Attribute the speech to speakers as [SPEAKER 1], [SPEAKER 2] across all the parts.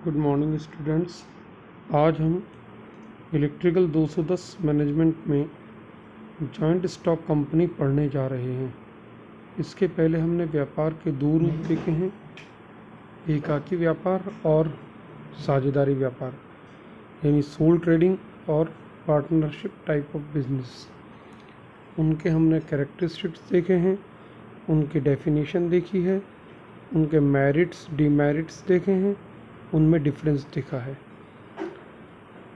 [SPEAKER 1] Good morning students. आज हम electrical 210 management में जॉइंट स्टॉक कंपनी पढ़ने जा रहे हैं। इसके पहले हमने व्यापार के दो रूप देखे हैं, एकाकी व्यापार और साझेदारी व्यापार, यानी सोल ट्रेडिंग और पार्टनरशिप टाइप ऑफ बिजनेस। उनके हमने कैरेक्टरिस्टिक्स देखे हैं, उनकी डेफिनेशन देखी है, उनके मेरिट्स डीमेरिट्स देखे हैं, उनमें डिफरेंस दिखा है।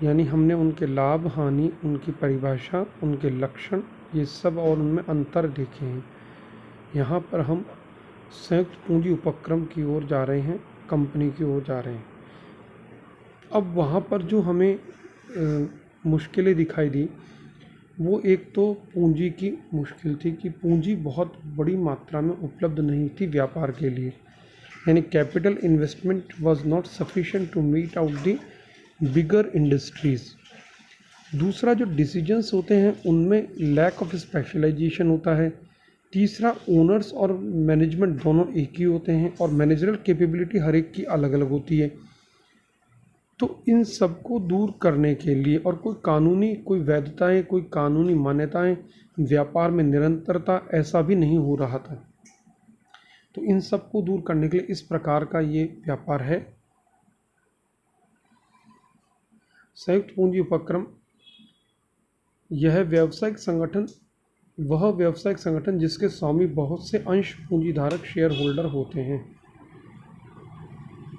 [SPEAKER 1] यानी हमने उनके लाभ हानि, उनकी परिभाषा, उनके लक्षण, ये सब और उनमें अंतर देखे हैं। यहाँ पर हम संयुक्त पूंजी उपक्रम की ओर जा रहे हैं, कंपनी की ओर जा रहे हैं। अब वहाँ पर जो हमें मुश्किलें दिखाई दी, वो एक तो पूंजी की मुश्किल थी कि पूंजी बहुत बड़ी मात्रा में उपलब्ध नहीं थी व्यापार के लिए, यानी capital investment was not sufficient to meet out the bigger industries. दूसरा, जो डिसीजंस होते हैं उनमें लैक ऑफ स्पेशलाइजेशन होता है। तीसरा, ओनर्स और मैनेजमेंट दोनों एक ही होते हैं और मैनेजरल कैपेबिलिटी हर एक की अलग अलग होती है। तो इन सब को दूर करने के लिए और कोई वैधताएं, कोई कानूनी मान्यताएं, व्यापार में निरंतरता, ऐसा भी नहीं हो रहा था। तो इन सब को दूर करने के लिए इस प्रकार का ये व्यापार है संयुक्त पूंजी उपक्रम। यह व्यावसायिक संगठन जिसके स्वामी बहुत से अंश पूंजीधारक शेयर होल्डर होते हैं।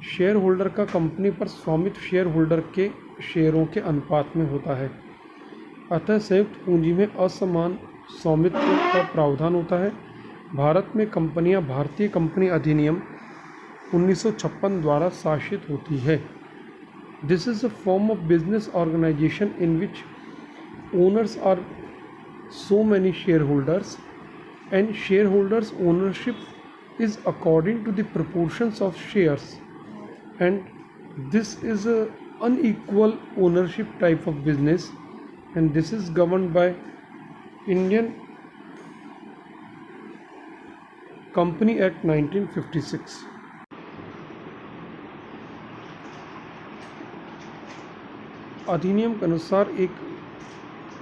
[SPEAKER 1] शेयर होल्डर का कंपनी पर स्वामित्व शेयर होल्डर के शेयरों के अनुपात में होता है। अतः संयुक्त पूंजी में असमान स्वामित्व का प्रावधान होता है। भारत में कंपनियां भारतीय कंपनी अधिनियम 1956 द्वारा शासित होती है। This is a form of business organization in which owners are so many shareholders, and shareholders' ownership is according to the proportions of shares, and this is a unequal ownership type of business, and this is governed by Indian Company Act 1956। अधिनियम के अनुसार एक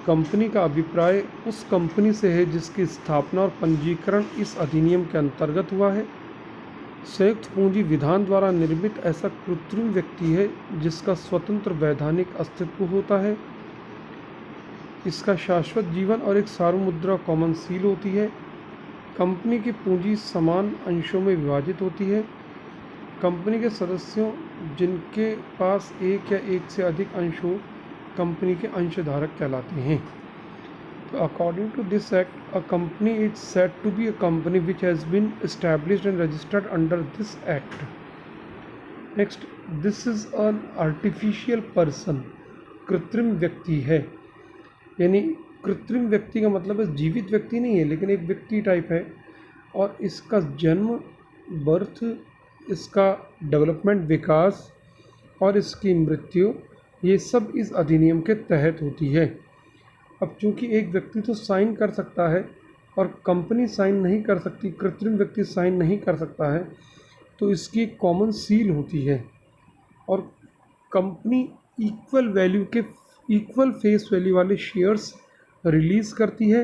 [SPEAKER 1] company का अभिप्राय उस company से है जिसकी स्थापना और पंजीकरण इस अधिनियम के अंतर्गत हुआ है। संयुक्त पूंजी विधान द्वारा निर्मित ऐसा कृत्रिम व्यक्ति है जिसका स्वतंत्र वैधानिक अस्तित्व होता है। इसका शाश्वत जीवन और एक सार्वमुद्रा कॉमन सील होती है। कंपनी की पूंजी समान अंशों में विभाजित होती है। कंपनी के सदस्यों जिनके पास एक या एक से अधिक अंश हो, कंपनी के अंशधारक कहलाते हैं। तो according to this act, a company is said to be a company which has been established and registered under this act. Next, this is an artificial person. कृत्रिम व्यक्ति है, यानी कृत्रिम व्यक्ति का मतलब है जीवित व्यक्ति नहीं है, लेकिन एक व्यक्ति टाइप है, और इसका जन्म, बर्थ, इसका डेवलपमेंट, विकास और इसकी मृत्यु, ये सब इस अधिनियम के तहत होती है। अब चूंकि एक व्यक्ति तो साइन कर सकता है और कंपनी साइन नहीं कर सकती, कृत्रिम व्यक्ति साइन नहीं कर सकता है, तो इसकी कॉमन सील होती है और कंपनी इक्वल फेस वैल्यू वाले शेयर्स रिलीज़ करती है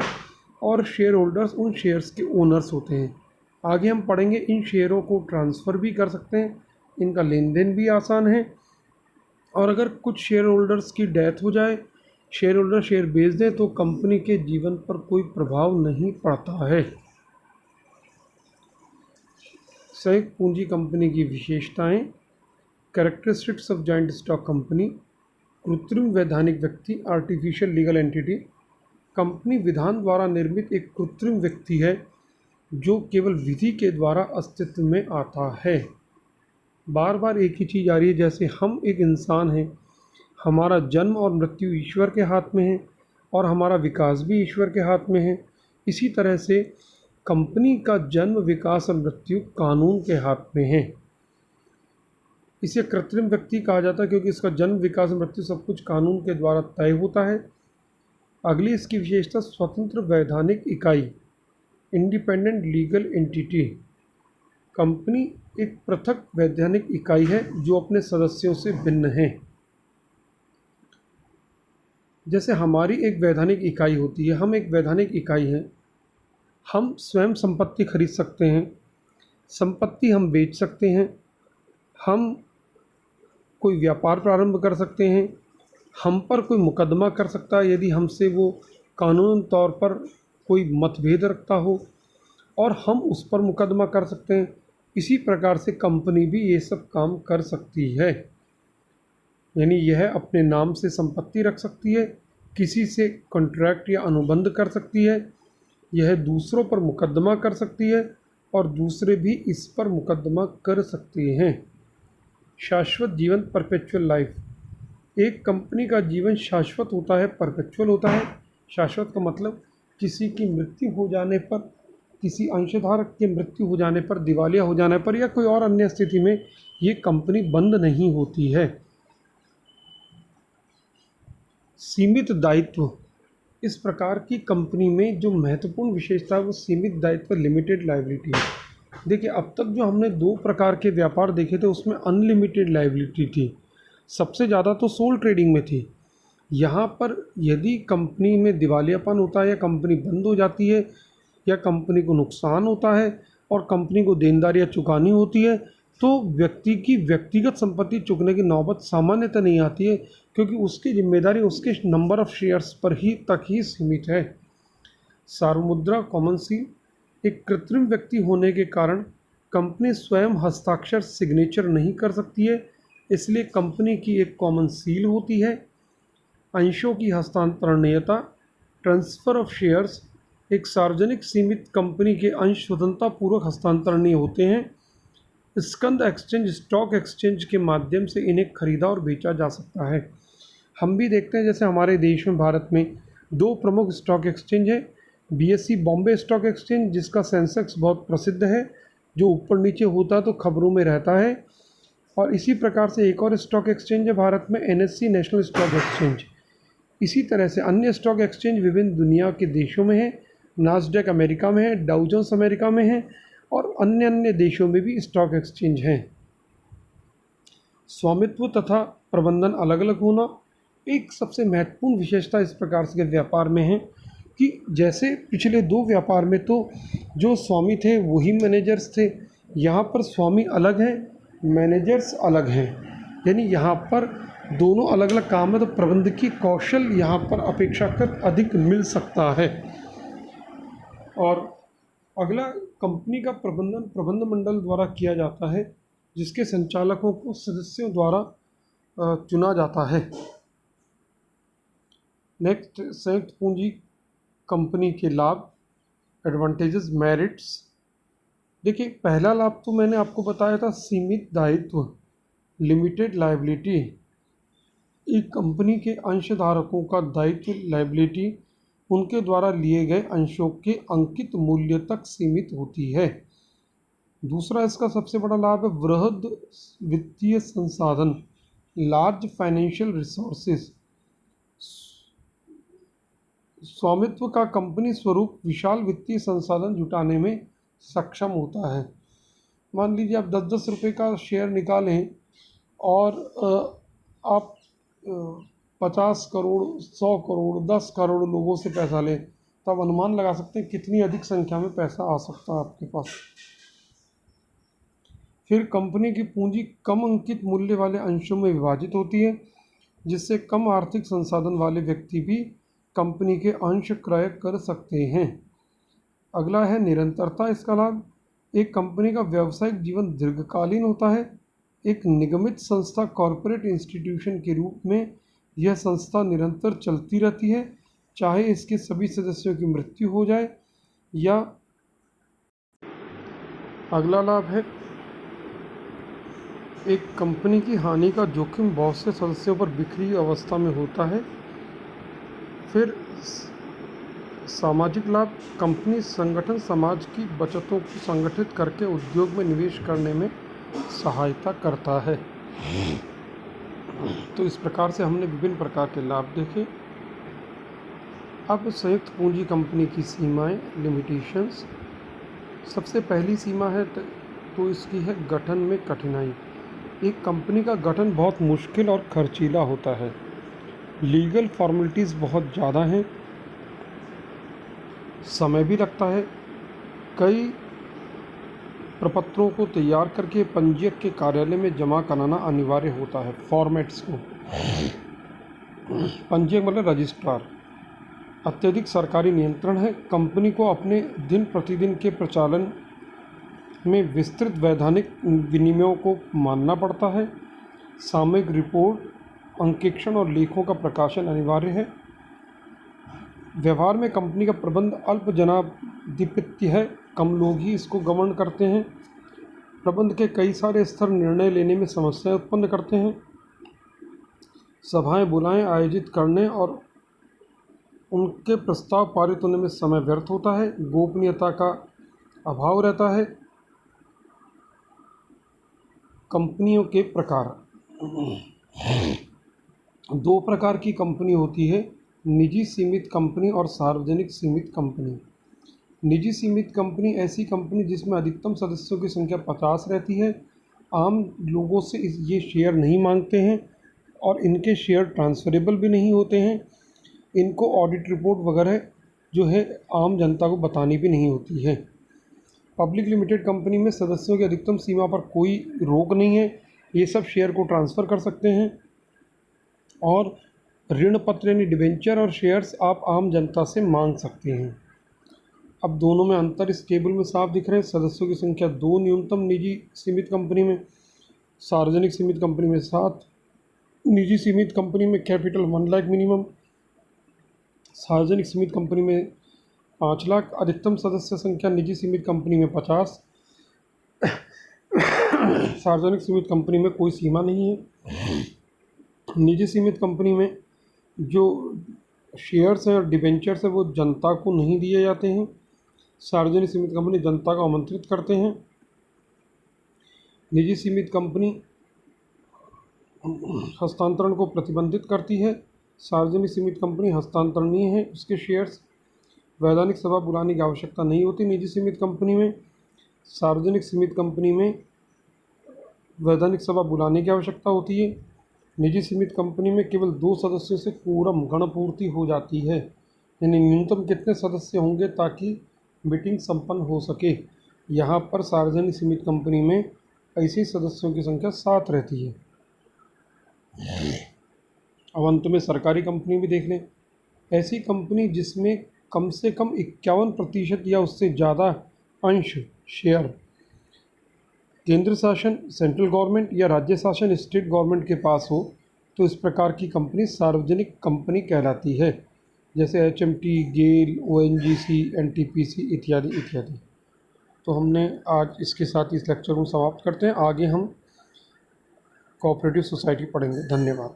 [SPEAKER 1] और शेयर होल्डर्स उन शेयर्स के ओनर्स होते हैं। आगे हम पढ़ेंगे इन शेयरों को ट्रांसफ़र भी कर सकते हैं, इनका लेन देन भी आसान है, और अगर कुछ शेयर होल्डर्स की डेथ हो जाए, शेयर होल्डर शेयर बेच दें, तो कंपनी के जीवन पर कोई प्रभाव नहीं पड़ता है। संयुक्त पूंजी कंपनी की विशेषताएं। Characteristics of joint stock company. कृत्रिम वैधानिक व्यक्ति, आर्टिफिशियल लीगल एंटिटी। कंपनी विधान द्वारा निर्मित एक कृत्रिम व्यक्ति है जो केवल विधि के द्वारा अस्तित्व में आता है। बार बार एक ही चीज़ आ रही है, जैसे हम एक इंसान हैं, हमारा जन्म और मृत्यु ईश्वर के हाथ में है और हमारा विकास भी ईश्वर के हाथ में है। इसी तरह से कंपनी का जन्म, विकास और मृत्यु कानून के हाथ में है। इसे कृत्रिम व्यक्ति कहा जाता है क्योंकि इसका जन्म, विकास और मृत्यु सब कुछ कानून के द्वारा तय होता है। अगली इसकी विशेषता, स्वतंत्र वैधानिक इकाई, इंडिपेंडेंट लीगल एंटिटी। कंपनी एक पृथक वैधानिक इकाई है जो अपने सदस्यों से भिन्न है। जैसे हमारी एक वैधानिक इकाई होती है, हम एक वैधानिक इकाई हैं। हम स्वयं संपत्ति खरीद सकते हैं, संपत्ति हम बेच सकते हैं, हम कोई व्यापार प्रारंभ कर सकते हैं, हम पर कोई मुकदमा कर सकता है यदि हमसे वो कानूनी तौर पर कोई मतभेद रखता हो, और हम उस पर मुकदमा कर सकते हैं। इसी प्रकार से कंपनी भी ये सब काम कर सकती है। यानी यह अपने नाम से संपत्ति रख सकती है, किसी से कॉन्ट्रैक्ट या अनुबंध कर सकती है, यह दूसरों पर मुकदमा कर सकती है और दूसरे भी इस पर मुकदमा कर सकते हैं। शाश्वत जीवन, परपेचुअल लाइफ। एक कंपनी का जीवन शाश्वत होता है, परपेचुअल होता है। शाश्वत का मतलब किसी की मृत्यु हो जाने पर, किसी अंशधारक की मृत्यु हो जाने पर, दिवालिया हो जाने पर या कोई और अन्य स्थिति में ये कंपनी बंद नहीं होती है। सीमित दायित्व। इस प्रकार की कंपनी में जो महत्वपूर्ण विशेषता है वो सीमित दायित्व, लिमिटेड लायबिलिटी है। देखिए, अब तक जो हमने दो प्रकार के व्यापार देखे थे उसमें अनलिमिटेड लायबिलिटी थी, सबसे ज़्यादा तो सोल ट्रेडिंग में थी। यहाँ पर यदि कंपनी में दिवालियापन होता है या कंपनी बंद हो जाती है या कंपनी को नुकसान होता है और कंपनी को देनदारियाँ चुकानी होती है, तो व्यक्ति की व्यक्तिगत संपत्ति चुकने की नौबत सामान्यतः नहीं आती है, क्योंकि उसकी जिम्मेदारी उसके नंबर ऑफ शेयर्स पर ही तक ही सीमित है। सार्वमुद्रा, कॉमन सील। एक कृत्रिम व्यक्ति होने के कारण कंपनी स्वयं हस्ताक्षर, सिग्नेचर नहीं कर सकती है, इसलिए कंपनी की एक कॉमन सील होती है। अंशों की हस्तांतरणीयता, ट्रांसफ़र ऑफ शेयर्स। एक सार्वजनिक सीमित कंपनी के अंश स्वतंत्रतापूर्वक हस्तांतरणीय होते हैं। स्कंद एक्सचेंज, स्टॉक एक्सचेंज के माध्यम से इन्हें खरीदा और बेचा जा सकता है। हम भी देखते हैं, जैसे हमारे देश में, भारत में दो प्रमुख स्टॉक एक्सचेंज है। बीएसई बॉम्बे स्टॉक एक्सचेंज, जिसका सेंसेक्स बहुत प्रसिद्ध है, जो ऊपर नीचे होता है तो खबरों में रहता है। और इसी प्रकार से एक और स्टॉक एक्सचेंज है भारत में, एनएससी, नेशनल स्टॉक एक्सचेंज। इसी तरह से अन्य स्टॉक एक्सचेंज विभिन्न दुनिया के देशों में है। नास्डैक अमेरिका में है, डाउ जोन्स अमेरिका में है, और अन्य अन्य देशों में भी स्टॉक एक्सचेंज हैं। स्वामित्व तथा प्रबंधन अलग अलग होना एक सबसे महत्वपूर्ण विशेषता इस प्रकार के व्यापार में है कि जैसे पिछले दो व्यापार में तो जो स्वामी थे वही मैनेजर्स थे, यहाँ पर स्वामी अलग हैं, मैनेजर्स अलग हैं। यानी यहाँ पर दोनों अलग अलग काम है, तो प्रबंधकीय कौशल यहाँ पर अपेक्षाकृत अधिक मिल सकता है। और अगला, कंपनी का प्रबंधन प्रबंध मंडल द्वारा किया जाता है, जिसके संचालकों को सदस्यों द्वारा चुना जाता है। नेक्स्ट, संयुक्त पूंजी कंपनी के लाभ, एडवांटेजेस, मेरिट्स। देखिए, पहला लाभ तो मैंने आपको बताया था, सीमित दायित्व, लिमिटेड लायबिलिटी। एक कंपनी के अंशधारकों का दायित्व, लायबिलिटी, उनके द्वारा लिए गए अंशों के अंकित मूल्य तक सीमित होती है। दूसरा इसका सबसे बड़ा लाभ है वृहद वित्तीय संसाधन, लार्ज फाइनेंशियल रिसोर्सेज। स्वामित्व का कंपनी स्वरूप विशाल वित्तीय संसाधन जुटाने में सक्षम होता है। मान लीजिए आप 10-10 रुपये का शेयर निकालें और आप 50 करोड़, 100 करोड़, 10 करोड़ लोगों से पैसा लें, तो आप अनुमान लगा सकते हैं कितनी अधिक संख्या में पैसा आ सकता है आपके पास। फिर कंपनी की पूंजी कम अंकित मूल्य वाले अंशों में विभाजित होती है, जिससे कम आर्थिक संसाधन वाले व्यक्ति भी कंपनी के अंश क्रय कर सकते हैं। अगला है निरंतरता, इसका लाभ। एक कंपनी का व्यावसायिक जीवन दीर्घकालीन होता है। एक निगमित संस्था, कॉरपोरेट इंस्टीट्यूशन के रूप में यह संस्था निरंतर चलती रहती है, चाहे इसके सभी सदस्यों की मृत्यु हो जाए या। अगला लाभ है, एक कंपनी की हानि का जोखिम बहुत से सदस्यों पर बिखरी अवस्था में होता है। फिर सामाजिक लाभ, कंपनी संगठन समाज की बचतों को संगठित करके उद्योग में निवेश करने में सहायता करता है। तो इस प्रकार से हमने विभिन्न प्रकार के लाभ देखे। अब संयुक्त पूंजी कंपनी की सीमाएं, लिमिटेशंस। सबसे पहली सीमा है तो इसकी है गठन में कठिनाई। एक कंपनी का गठन बहुत मुश्किल और खर्चीला होता है। लीगल फॉर्मेलिटीज़ बहुत ज़्यादा हैं, समय भी लगता है। कई प्रपत्रों को तैयार करके पंजीयक के कार्यालय में जमा कराना अनिवार्य होता है। फॉर्मेट्स को पंजीयक मतलब रजिस्ट्रार। अत्यधिक सरकारी नियंत्रण है। कंपनी को अपने दिन प्रतिदिन के प्रचालन में विस्तृत वैधानिक विनियमों को मानना पड़ता है। सामयिक रिपोर्ट, अंकेक्षण और लेखों का प्रकाशन अनिवार्य है। व्यवहार में कंपनी का प्रबंध अल्प जनाधिपत्य है, कम लोग ही इसको गवर्न करते हैं। प्रबंध के कई सारे स्तर निर्णय लेने में समस्याएं उत्पन्न करते हैं। सभाएं बुलाएं आयोजित करने और उनके प्रस्ताव पारित होने में समय व्यर्थ होता है। गोपनीयता का अभाव रहता है। कंपनियों के प्रकार, दो प्रकार की कंपनी होती है, निजी सीमित कंपनी और सार्वजनिक सीमित कंपनी। निजी सीमित कंपनी ऐसी कंपनी जिसमें अधिकतम सदस्यों की संख्या 50 रहती है। आम लोगों से ये शेयर नहीं मांगते हैं और इनके शेयर ट्रांसफरेबल भी नहीं होते हैं। इनको ऑडिट रिपोर्ट वगैरह जो है आम जनता को बतानी भी नहीं होती है। पब्लिक लिमिटेड कंपनी में सदस्यों की अधिकतम सीमा पर कोई रोक नहीं है, ये सब शेयर को ट्रांसफ़र कर सकते हैं। और ऋण पत्र यानी डिबेंचर और शेयर्स आप आम जनता से मांग सकते हैं। अब दोनों में अंतर इस टेबल में साफ दिख रहे हैं। सदस्यों की संख्या 2 न्यूनतम निजी सीमित कंपनी में, सार्वजनिक सीमित कंपनी में 7। निजी सीमित कंपनी में कैपिटल 1 लाख मिनिमम, सार्वजनिक सीमित कंपनी में 5 लाख। अधिकतम सदस्य संख्या निजी सीमित कंपनी में 50, सार्वजनिक सीमित कंपनी में कोई सीमा नहीं है। निजी सीमित कंपनी में जो शेयर्स हैं और डिबेंचर्स हैं वो जनता को नहीं दिए जाते हैं। सार्वजनिक सीमित कंपनी जनता को आमंत्रित करते हैं। निजी सीमित कंपनी हस्तांतरण को प्रतिबंधित करती है। सार्वजनिक सीमित कंपनी हस्तांतरणीय है, उसके शेयर्स। वैधानिक सभा बुलाने की आवश्यकता नहीं होती निजी सीमित कंपनी में। सार्वजनिक सीमित कंपनी में वैधानिक सभा बुलाने की आवश्यकता होती है। निजी सीमित कंपनी में केवल 2 सदस्यों से कोरम गणपूर्ति हो जाती है, यानी न्यूनतम कितने सदस्य होंगे ताकि मीटिंग संपन्न हो सके। यहाँ पर सार्वजनिक सीमित कंपनी में ऐसे सदस्यों की संख्या 7 रहती है। अब अंत में सरकारी कंपनी भी देख लें। ऐसी कंपनी जिसमें कम से कम 51% या उससे ज़्यादा अंश शेयर केंद्र शासन सेंट्रल गवर्नमेंट या राज्य शासन स्टेट गवर्नमेंट के पास हो, तो इस प्रकार की कंपनी सार्वजनिक कंपनी कहलाती है, जैसे HMT, गेल, ONGC, NTPC इत्यादि इत्यादि। तो हमने आज इसके साथ इस लेक्चर को समाप्त करते हैं। आगे हम कोऑपरेटिव सोसाइटी पढ़ेंगे। धन्यवाद।